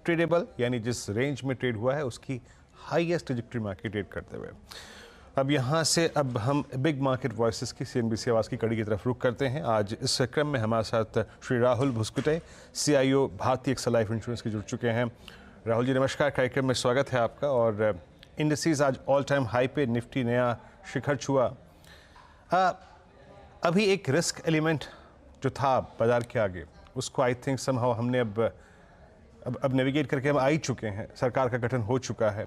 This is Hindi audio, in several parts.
ट्रेडेबल यानी जिस रेंज में ट्रेड हुआ है उसकी हाईएस्ट ट्रेजेक्टरी मार्केट ट्रेड करते हुए। अब यहाँ से अब हम बिग मार्केट वॉइसेस की CNBC आवाज़ की कड़ी की तरफ रुख करते हैं। आज इस क्रम में हमारे साथ श्री राहुल भुस्कुटे, CIO भारतीय एक्सल लाइफ इंश्योरेंस के जुड़ चुके हैं। राहुल जी नमस्कार, कार्यक्रम में स्वागत है आपका। और इंडस्ट्रीज आज ऑल टाइम हाई पे, निफ्टी नया शिखर छुआ। अभी एक रिस्क एलिमेंट जो था बाजार के आगे, उसको आई थिंक समहाउ हमने अब नेविगेट करके हम आ ही चुके हैं। सरकार का गठन हो चुका है,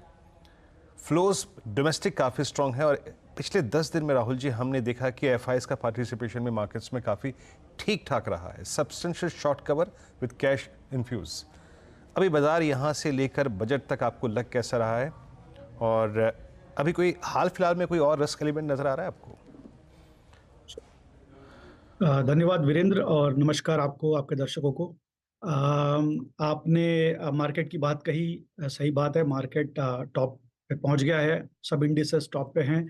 फ्लोज डोमेस्टिक काफ़ी स्ट्रांग है और पिछले 10 दिन में राहुल जी हमने देखा कि FIs का पार्टिसिपेशन में मार्केट्स में काफ़ी ठीक ठाक रहा है। Substantial short cover with cash infuse. अभी बाजार यहाँ से लेकर बजट तक आपको लग कैसा रहा है, और अभी कोई हाल फिलहाल में कोई और रिस्क एलिमेंट नजर आ रहा है आपको? धन्यवाद वीरेंद्र, और नमस्कार आपको, आपके दर्शकों को। आपने मार्केट की बात कही, सही बात है। मार्केट टॉप पे पहुंच गया है, सब इंडिसेस टॉप पे हैं।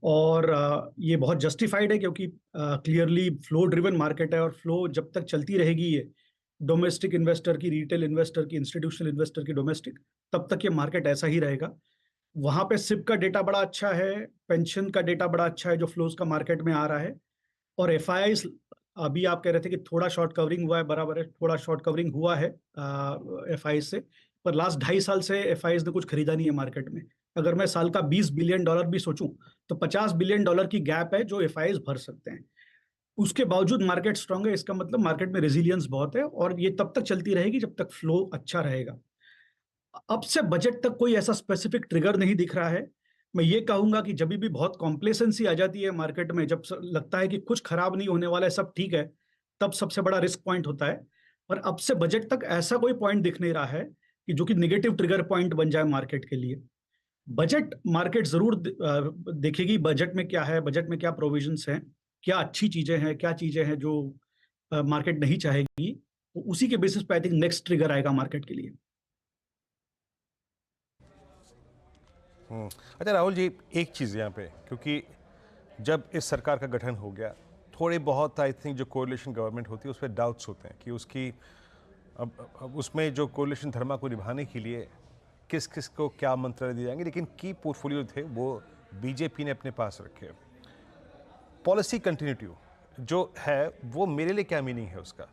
और ये बहुत जस्टिफाइड है क्योंकि क्लियरली फ्लो ड्रिवन मार्केट है, और फ्लो जब तक चलती रहेगी, ये डोमेस्टिक इन्वेस्टर की, रिटेल इन्वेस्टर की, इंस्टीट्यूशनल इन्वेस्टर की डोमेस्टिक, तब तक ये मार्केट ऐसा ही रहेगा। वहां पे सिप का डेटा बड़ा अच्छा है, पेंशन का डेटा बड़ा अच्छा है जो फ्लोज का मार्केट में आ रहा है। और FIs, अभी आप कह रहे थे कि थोड़ा शॉर्ट कवरिंग हुआ है, बराबर है, थोड़ा शॉर्ट कवरिंग हुआ है FIs से। पर लास्ट 2.5 साल से FIs ने कुछ खरीदा नहीं है मार्केट में। अगर मैं साल का $20 बिलियन भी सोचूं तो $50 बिलियन की गैप है जो FIs भर सकते हैं। उसके बावजूद मार्केट स्ट्रांग है, इसका मतलब मार्केट में रेजिलियंस बहुत है, और ये तब तक चलती रहेगी जब तक फ्लो अच्छा रहेगा। अब से बजट तक कोई ऐसा स्पेसिफिक ट्रिगर नहीं दिख रहा है। मैं ये कहूंगा कि जब भी बहुत कॉम्प्लेसेंसी आ जाती है मार्केट में, जब लगता है कि कुछ खराब नहीं होने वाला है, सब ठीक है, तब सबसे बड़ा रिस्क पॉइंट होता है। पर अब से बजट तक ऐसा कोई पॉइंट दिख नहीं रहा है कि जो कि नेगेटिव ट्रिगर पॉइंट बन जाए मार्केट के लिए। बजट मार्केट जरूर देखेगी, बजट में क्या है, बजट में क्या प्रोविजंस हैं, क्या अच्छी चीजें हैं, क्या चीजें हैं जो मार्केट नहीं चाहेगी। तो उसी के बेसिस पे आई थिंक नेक्स्ट ट्रिगर आएगा मार्केट के लिए। अच्छा राहुल जी, एक चीज़ यहाँ पे, क्योंकि जब इस सरकार का गठन हो गया, थोड़े बहुत आई थिंक जो कोalition गवर्नमेंट होती है उस पर डाउट्स होते हैं कि उसकी अब उसमें जो कोalition धर्मा को निभाने के लिए किस किस को क्या मंत्रालय दिए जाएंगे, लेकिन की पोर्टफोलियो थे वो BJP ने अपने पास रखे। पॉलिसी कंटिन्यूटी जो है वो मेरे लिए क्या मीनिंग है उसका?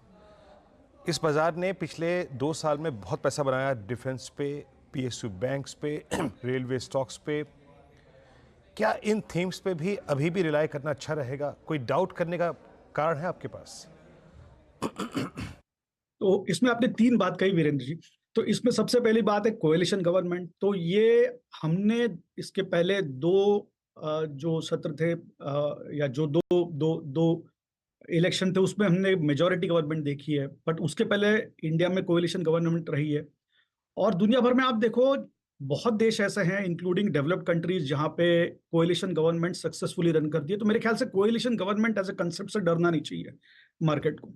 इस बाजार ने पिछले 2 साल में बहुत पैसा बनाया, डिफेंस पे, PSU बैंक्स पे, रेलवे स्टॉक्स पे। क्या इन थीम्स पे भी अभी भी रिलाय करना अच्छा रहेगा? कोई डाउट करने का कारण है आपके पास? तो इसमें आपने 3 बात कही वीरेंद्र जी। तो इसमें सबसे पहली बात है कोएलिशन गवर्नमेंट। तो ये हमने इसके पहले 2 जो सत्र थे, या जो दो दो दो इलेक्शन थे, उसमें हमने मेजॉरिटी गवर्नमेंट देखी है। बट उसके पहले इंडिया में कोएलिशन गवर्नमेंट रही है। और दुनिया भर में आप देखो, बहुत देश ऐसे हैं इंक्लूडिंग डेवलप्ड कंट्रीज जहां पे कोएलिशन गवर्नमेंट सक्सेसफुली रन करती है। तो मेरे ख्याल से coalition government as a concept से डरना नहीं चाहिए मार्केट को।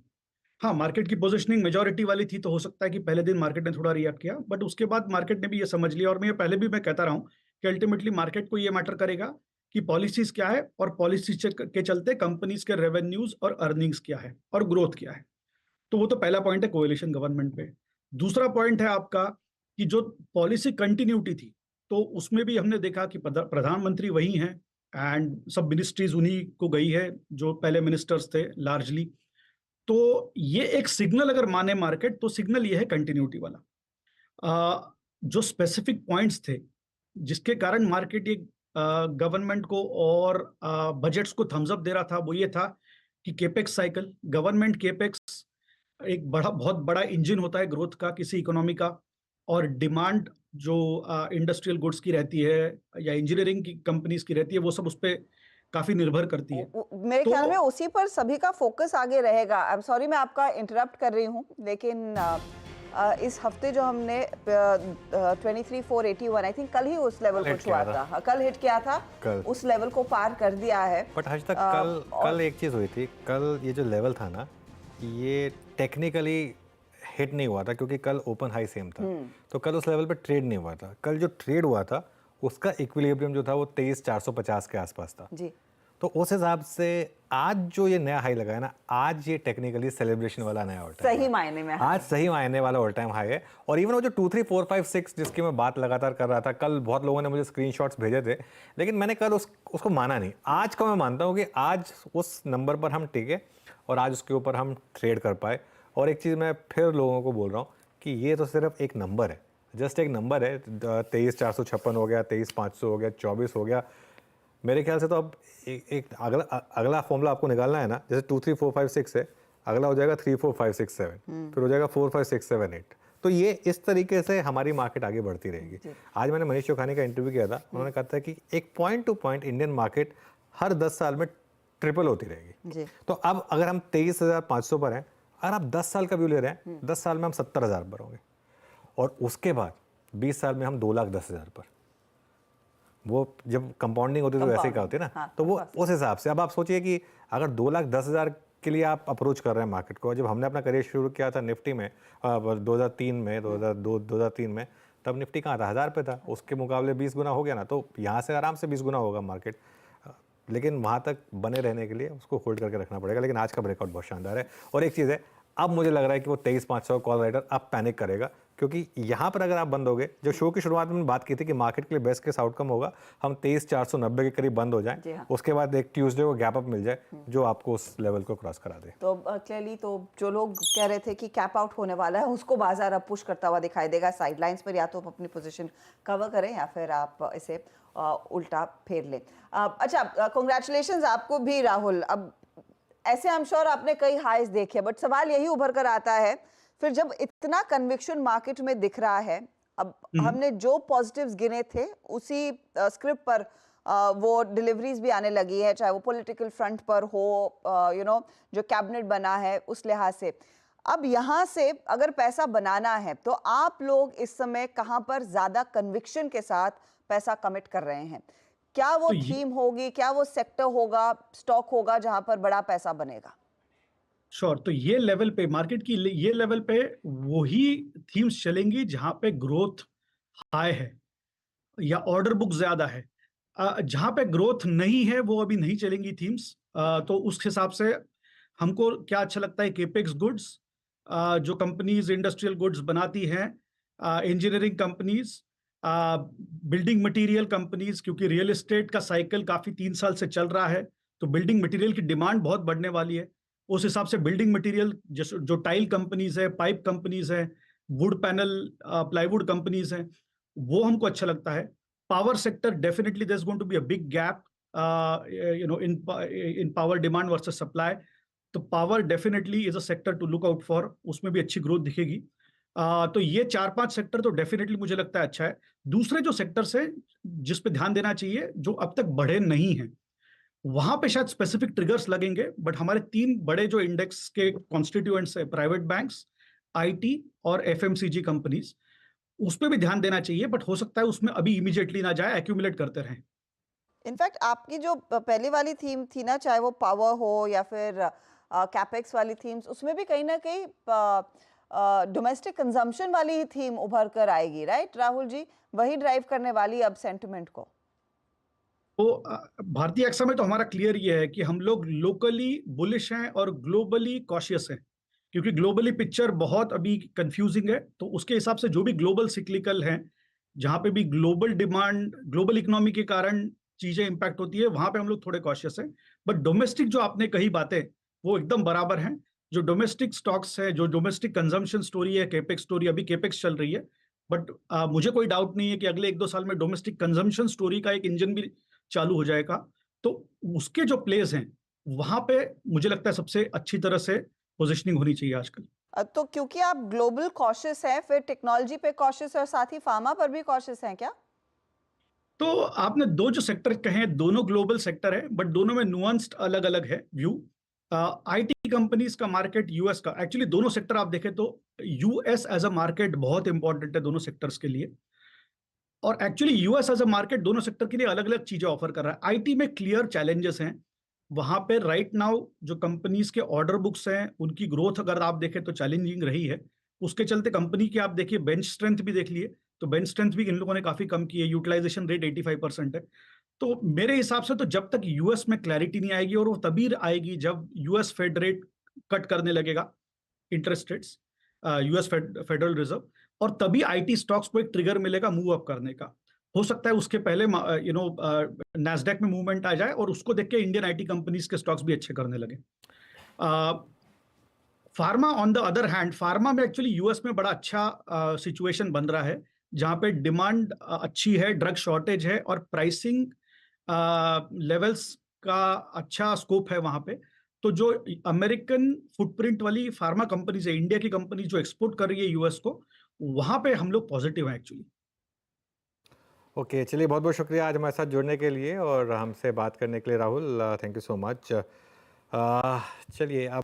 हाँ, मार्केट की पोजीशनिंग मेजॉरिटी वाली थी, तो हो सकता है कि पहले दिन मार्केट ने थोड़ा रिएक्ट किया, बट उसके बाद मार्केट ने भी ये समझ लिया। और मैं पहले भी मैं कहता रहा हूँ कि अल्टीमेटली मार्केट को ये मैटर करेगा कि पॉलिसीज क्या है, और पॉलिसीज के चलते कंपनीज के रेवेन्यूज और अर्निंग्स क्या है और ग्रोथ क्या है। तो वो तो पहला पॉइंट है कोएलिशन गवर्नमेंट पे। दूसरा पॉइंट है आपका कि जो पॉलिसी कंटिन्यूटी थी, तो उसमें भी हमने देखा कि प्रधानमंत्री वही हैं, एंड सब मिनिस्ट्रीज उन्हीं को गई है जो पहले मिनिस्टर्स थे लार्जली। तो ये एक सिग्नल अगर माने मार्केट, तो सिग्नल ये है कंटिन्यूटी वाला। जो स्पेसिफिक पॉइंट्स थे जिसके कारण मार्केट ये गवर्नमेंट को और बजट्स को थम्स अप दे रहा था, वो ये था कि केपेक्स साइकिल, गवर्नमेंट केपेक्स एक बहुत बड़ा इंजन होता है ग्रोथ का किसी इकोनॉमी का। और डिमांड जो इंडस्ट्रियल गुड्स की रहती है या इंजीनियरिंग की कंपनीज की रहती है, वो सब उस पर काफी निर्भर करती है। मेरे ख्याल में तो उसी पर सभी का फोकस आगे रहेगा। आई एम सॉरी, मैं आपका इंटरप्ट कर रही हूँ, लेकिन इस हफ्ते जो हमने 23,481 आई थिंक कल ही उस लेवल को छुआ था, कल हिट किया था, उस लेवल को पार कर दिया है। बट आज तक कल एक चीज़ हुई थी, कल ये जो लेवल था ना, ये टेक्निकली हिट नहीं हुआ था क्योंकि कल ओपन हाई सेम था। तो कल उस लेवल पे ट्रेड नहीं हुआ था। कल जो ट्रेड हुआ था उसका इक्विलिब्रियम जो था वो 23,450 के आसपास था जी। तो उस हिसाब से आज जो ये नया हाई लगा है ना, आज ये टेक्निकली सेलिब्रेशन वाला नया ऑल टाइम सही मायने में आज सही मायने वाला ऑल टाइम हाई है। और इवन वो जो 2 3 4 5 6 जिसकी मैं बात लगातार कर रहा था, कल बहुत लोगों ने मुझे स्क्रीनशॉट्स भेजे थे, लेकिन मैंने कल उसको माना नहीं। आज का मैं मानता हूँ कि आज उस नंबर पर हम टिके और आज उसके ऊपर हम ट्रेड कर पाए। और एक चीज़ मैं फिर लोगों को बोल रहा हूँ कि ये तो सिर्फ एक नंबर है, जस्ट एक नंबर है। 23,456 हो गया, 23,500 हो गया, 24 हो गया। मेरे ख्याल से तो अब एक अगला फॉर्मूला आपको निकालना है ना, जैसे 2 3 4 5 6 है, अगला हो जाएगा 3 4 5 6 7, फिर हो जाएगा 4 5 6 7 8। तो ये इस तरीके से हमारी मार्केट आगे बढ़ती रहेगी। आज मैंने मनीष चौखानी का इंटरव्यू किया था, उन्होंने कहा था कि एक point two point Indian market हर 10 साल में ट्रिपल होती रहेगी। तो अब अगर हम 23,500 पर हैं, अगर आप 10 साल का व्यू ले रहे हैं, 10 साल में हम 70,000 पर होंगे और उसके बाद 20 साल में हम 2,10,000 पर। वो जब कंपाउंडिंग होती है तो ऐसे क्या होती है ना। तो वो उस हिसाब से अब आप सोचिए कि अगर 2,10,000 के लिए आप अप्रोच कर रहे हैं मार्केट को। जब हमने अपना करियर शुरू किया था निफ्टी में 2003 में 2002-2003 में, तब निफ्टी कहाँ था, 1000 पे था। उसके मुकाबले 20 गुना हो गया ना, तो यहाँ से आराम से 20 गुना होगा मार्केट। लेकिन वहाँ तक बने रहने के लिए उसको होल्ड करके रखना पड़ेगा। लेकिन आज का ब्रेकआउट बहुत शानदार है। और एक चीज़ है, अब मुझे लग रहा है कि वो 23,500 कॉल राइडर अब पैनिक करेगा, क्योंकि यहाँ पर अगर आप बंद हो गए, जो शो की शुरुआत में बात की थी कि मार्केट के लिए बेस्ट केस आउटकम होगा हम 23,490 के करीब बंद हो जाएं, उसके बाद एक ट्यूसडे को गैप अप मिल जाए जो आपको उस लेवल को क्रॉस करा दे। तो क्लियरली तो जो लोग कह रहे थे कि कैप आउट होने वाला है, उसको बाजार अब पुश करता हुआ दिखाई देगा। साइडलाइंस पर या तो आप अपनी पोजीशन कवर करें या फिर आप इसे उल्टा फेर लें। अच्छा, कांग्रेचुलेशंस आपको भी राहुल। अब ऐसे आई एम श्योर आपने कई हाईज देखे, बट सवाल यही उभर कर आता है फिर जब इतना कन्विक्शन मार्केट में दिख रहा है, अब हमने जो पॉजिटिव्स गिने थे उसी स्क्रिप्ट पर वो डिलीवरीज भी आने लगी है, चाहे वो पॉलिटिकल फ्रंट पर हो, जो कैबिनेट बना है उस लिहाज से। अब यहाँ से अगर पैसा बनाना है तो आप लोग इस समय कहाँ पर ज्यादा कन्विक्शन के साथ पैसा कमिट कर रहे हैं? क्या वो थीम होगी, क्या वो सेक्टर होगा, स्टॉक होगा जहां पर बड़ा पैसा बनेगा? श्योर। तो ये लेवल पे मार्केट की ये लेवल पे वही थीम्स चलेंगी जहां पे ग्रोथ हाई है या ऑर्डर बुक ज्यादा है। जहां पे ग्रोथ नहीं है वो अभी नहीं चलेंगी थीम्स। तो उस हिसाब से हमको क्या अच्छा लगता है, केपेक्स गुड्स, जो कंपनीज इंडस्ट्रियल गुड्स बनाती हैं, engineering companies, building material companies, क्योंकि रियल एस्टेट का साइकिल काफी 3 साल से चल रहा है, तो बिल्डिंग मटेरियल की डिमांड बहुत बढ़ने वाली है। उस हिसाब से बिल्डिंग मटेरियल जो टाइल कंपनीज है, पाइप कंपनीज है, वुड पैनल प्लाईवुड कंपनीज हैं, वो हमको अच्छा लगता है। Power sector, definitely there is going to be a big gap in power demand versus supply. तो power definitely is a sector to look out for, उसमें भी अच्छी ग्रोथ दिखेगी। तो ये 4-5 सेक्टर तो डेफिनेटली मुझे लगता है अच्छा है। दूसरे जो सेक्टर्स है जिस पे ध्यान देना चाहिए, जो अब तक बढ़े नहीं हैं, वहां पे शायद स्पेसिफिक ट्रिगर्स लगेंगे, बट हमारे 3 बड़े जो इंडेक्स के कॉन्स्टिट्यूएंट्स है, प्राइवेट बैंक्स, आईटी और एफएमसीजी कंपनीज, उस पे भी ध्यान देना चाहिए, बट हो सकता है उसमें अभी इमीडिएटली ना जाए, एक्यूमुलेट करते रहें। इनफैक्ट आपकी जो पहली वाली थीम थी ना, चाहे वो पावर हो या फिर कैपेक्स वाली थीम्स, उसमें भी कहीं ना कहीं डोमेस्टिक कंजम्पशन वाली ही थीम उभर कर आएगी, राइट राहुल जी? वही ड्राइव करने वाली अब सेंटिमेंट को। तो भारतीय एक्सा में तो हमारा क्लियर ये है कि हम लोग लोकली बुलिश हैं और ग्लोबली कॉशियस हैं, क्योंकि ग्लोबली पिक्चर बहुत अभी कंफ्यूजिंग है। तो उसके हिसाब से जो भी ग्लोबल सिक्लिकल हैं, जहां पे भी ग्लोबल डिमांड, ग्लोबल इकोनॉमी के कारण चीजें इंपैक्ट होती है, वहां पे हम लोग थोड़े कॉशियस हैं। बट डोमेस्टिक जो आपने कही बातें, वो एकदम बराबर हैं। जो डोमेस्टिक स्टॉक्स है, जो डोमेस्टिक कंजम्पशन स्टोरी है, केपेक्स स्टोरी, अभी केपेक्स चल रही है, बट मुझे कोई डाउट नहीं है कि अगले 1-2 साल में डोमेस्टिक कंजम्पशन स्टोरी का एक इंजन भी चालू हो जाएगा। तो उसके जो प्लेस हैं, वहां पे मुझे लगता है सबसे अच्छी तरह से पोजिशनिंग होनी चाहिए आजकल। तो क्योंकि आप ग्लोबल कॉशियस हैं, फिर टेक्नोलॉजी पे कॉशियस और साथ ही फार्मा पर भी कॉशियस हैं क्या? तो आपने 2 जो सेक्टर कहे, दोनों ग्लोबल सेक्टर है, बट दोनों में नुआंस्ड अलग अलग है व्यू। आईटी कंपनीज का मार्केट, यूएस का, एक्चुअली दोनों सेक्टर आप देखें तो यूएस एज अ मार्केट बहुत इंपॉर्टेंट है दोनों सेक्टर्स के लिए। और actually US as a market दोनों सेक्टर के लिए अलग अलग चीजें ऑफर कर रहा है। आईटी में क्लियर चैलेंजेस हैं वहां पे राइट नाउ। जो कंपनीज के ऑर्डर बुक्स हैं, उनकी ग्रोथ अगर आप देखें तो चैलेंजिंग रही है। उसके चलते कंपनी की आप देखिए बेंच स्ट्रेंथ भी देख लिए, तो बेंच स्ट्रेंथ भी इन लोगों ने काफी कम की है। यूटिलाइजेशन रेट 85% है। तो मेरे हिसाब से तो जब तक यूएस में क्लैरिटी नहीं आएगी, और वो तभी आएगी जब यूएस फेड रेट कट करने लगेगा, interest rates, US federal reserve, और तभी आईटी स्टॉक्स को एक ट्रिगर मिलेगा मूव अप करने का। हो सकता है उसके पहले नैस्डैक में मूवमेंट आ जाए और उसको देख के इंडियन आईटी कंपनीज के स्टॉक्स भी अच्छे करने लगे। Pharma on the other hand, pharma में एक्चुअली यूएस में बड़ा अच्छा सिचुएशन बन रहा है, जहां पे डिमांड अच्छी है, ड्रग शॉर्टेज है, और प्राइसिंग लेवल्स का अच्छा स्कोप है वहां पे। तो जो अमेरिकन फुटप्रिंट वाली फार्मा कंपनीज है, इंडिया की कंपनी जो एक्सपोर्ट कर रही है यूएस को, वहां पे हम लोग पॉजिटिव हैं एक्चुअली। ओके, चलिए बहुत बहुत शुक्रिया आज हमारे साथ जुड़ने के लिए और हमसे बात करने के लिए Rahul, thank you so much. चलिए अब